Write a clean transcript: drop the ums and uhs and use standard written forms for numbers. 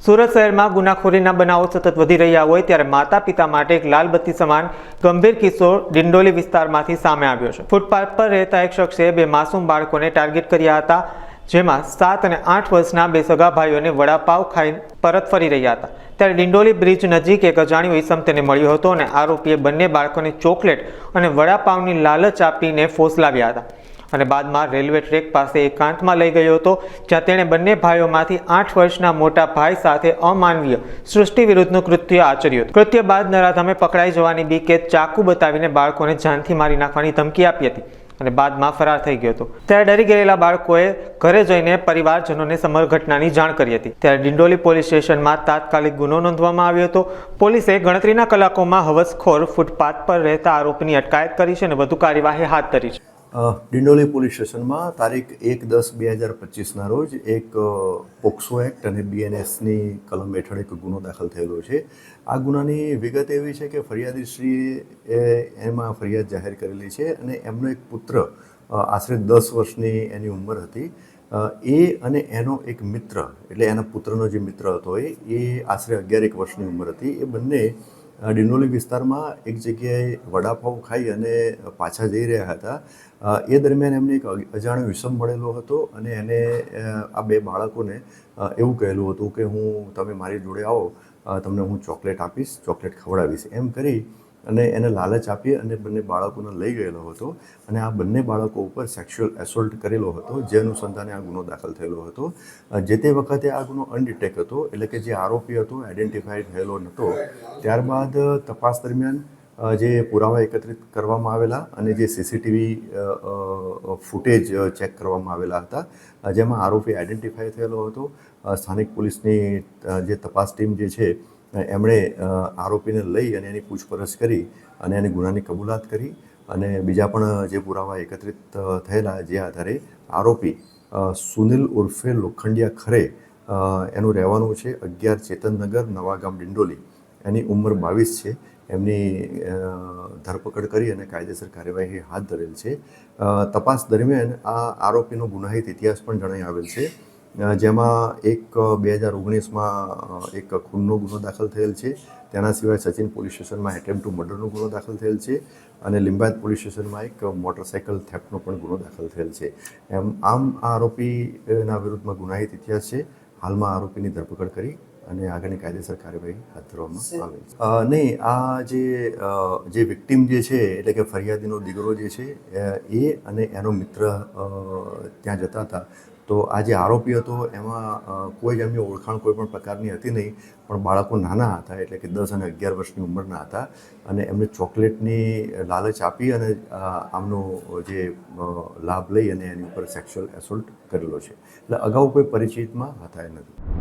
સુરત શહેરમાં ગુનાખોરીના બનાવો સતત વધી રહ્યા હોય ત્યારે માતા પિતા માટે એક લાલબત્તી સમાન ગંભીર કિસ્સો ડિંડોલી વિસ્તારમાંથી સામે આવ્યો છે। ફૂટપાથ પર રહેતા એક શખ્સે બે માસૂમ બાળકોને ટાર્ગેટ કર્યા હતા, જેમાં 7 અને 8 વર્ષના બે સગા ભાઈઓને વડાપાવ ખાઈ પરત ફરી રહ્યા હતા ત્યારે ડિંડોલી બ્રિજ નજીક એક અજાણ્યો ઈસમ તેને મળ્યો હતો અને આરોપીએ બંને બાળકોને ચોકલેટ અને વડાપાવની લાલચ આપીને ફોસલાવ્યા હતા અને બાદમાં રેલવે ટ્રેક પાસે એકાંતમાં લઈ ગયો હતો, જ્યાં તેણે બંને ભાઈઓમાંથી 8 વર્ષના મોટા ભાઈ સાથે અમાનવીય સૃષ્ટિ વિરુદ્ધનું કૃત્ય આચર્યું હતું। કૃત્ય બાદ નરાધામે પકડાઈ જવાની બીકે ચાકુ બતાવીને બાળકોને જાનથી મારી નાખવાની ધમકી આપી હતી અને બાદમાં ફરાર થઈ ગયો હતો। ત્યારે ડરી ગયેલા બાળકોએ ઘરે જઈને પરિવારજનોને સમગ્ર ઘટનાની જાણ કરી હતી। ત્યારે ડિંડોલી પોલીસ સ્ટેશનમાં તાત્કાલિક ગુનો નોંધવામાં આવ્યો હતો। પોલીસે ગણતરીના કલાકોમાં હવસખોર ફૂટપાથ પર રહેતા આરોપીની અટકાયત કરી છે અને વધુ કાર્યવાહી હાથ ધરી છે। ડિંડોલી પોલીસ સ્ટેશનમાં તારીખ 1/10/2025ના રોજ એક પોક્સો એક્ટ અને BNSની કલમ હેઠળ એક ગુનો દાખલ થયેલો છે। આ ગુનાની વિગત એવી છે કે ફરિયાદીશ્રીએ એમાં ફરિયાદ જાહેર કરેલી છે અને એમનો એક પુત્ર આશરે 10 વર્ષની એની ઉંમર હતી। એ અને એનો એક મિત્ર, એટલે એના પુત્રનો જે મિત્ર હતો એ આશરે 11 વર્ષની ઉંમર હતી। એ બંને ડિંડોલી વિસ્તારમાં એક જગ્યાએ વડાપાવ ખાઈ અને પાછા જઈ રહ્યા હતા। એ દરમિયાન એમને એક અજાણ્યો ઈસમ મળેલો હતો અને એને આ બે બાળકોને એવું કહેલું હતું કે તમે મારી જોડે આવો, તમને હું ચોકલેટ આપીશ, ચોકલેટ ખવડાવીશ, એમ કરી અને એને લાલચ આપી અને બંને બાળકોને લઈ ગયેલો હતો અને આ બંને બાળકો ઉપર સેક્સ્યુઅલ એસોલ્ટ કરેલો હતો, જે અનુસંધાને આ ગુનો દાખલ થયેલો હતો। જે તે વખતે આ ગુનો અનડિટેક હતો, એટલે કે જે આરોપી હતો આઈડેન્ટિફાઈ થયેલો નહોતો। ત્યારબાદ તપાસ દરમિયાન જે પુરાવા એકત્રિત કરવામાં આવેલા અને જે CCTV ફૂટેજ ચેક કરવામાં આવેલા હતા, જેમાં આરોપી આઈડેન્ટિફાઈ થયેલો હતો। સ્થાનિક પોલીસની જે તપાસ ટીમ જે છે એમણે આરોપીને લઈ અને એની પૂછપરછ કરી અને એની ગુનાની કબૂલાત કરી અને બીજા પણ જે પુરાવા એકત્રિત થયેલા, જે આધારે આરોપી સુનિલ ઉર્ફે લોખંડિયા ખરે, એનું રહેવાનું છે 11 ચેતનનગર, નવાગામ, ડિંડોલી, એની ઉંમર 22 છે। એમની ધરપકડ કરી અને કાયદેસર કાર્યવાહી હાથ ધરેલ છે। તપાસ દરમિયાન આ આરોપીનો ગુનાહિત ઇતિહાસ પણ જણાઈ આવેલ છે, જેમાં એક 2019માં એક ખૂનનો ગુનો દાખલ થયેલ છે। તેના સિવાય સચિન પોલીસ સ્ટેશનમાં એટેમ્પ્ટ ટુ મર્ડરનો ગુનો દાખલ થયેલ છે અને લિંબાયત પોલીસ સ્ટેશનમાં એક મોટરસાઇકલ થેફ્ટનો પણ ગુનો દાખલ થયેલ છે। આમ આ આરોપીના વિરુદ્ધમાં ગુનાહિત ઇતિહાસ છે। હાલમાં આરોપીની ધરપકડ કરી અને આગળની કાયદેસર કાર્યવાહી હાથ ધરવામાં આવે છે। નહીં, આ જે વિક્ટિમ જે છે, એટલે કે ફરિયાદીનો દીકરો જે છે એ અને એનો મિત્ર ત્યાં જતા હતા। તો આ જે આરોપી હતો એમાં કોઈ જ એમની ઓળખાણ કોઈ પણ પ્રકારની હતી નહીં, પણ બાળકો નાના હતા, એટલે કે 10 અને 11 વર્ષની ઉંમરના હતા અને એમને ચોકલેટની લાલચ આપી અને આમનો જે લાભ લઈ અને એની ઉપર સેક્સ્યુઅલ એસોલ્ટ કરેલો છે। એટલે અગાઉ કોઈ પરિચિતમાં હતા નથી।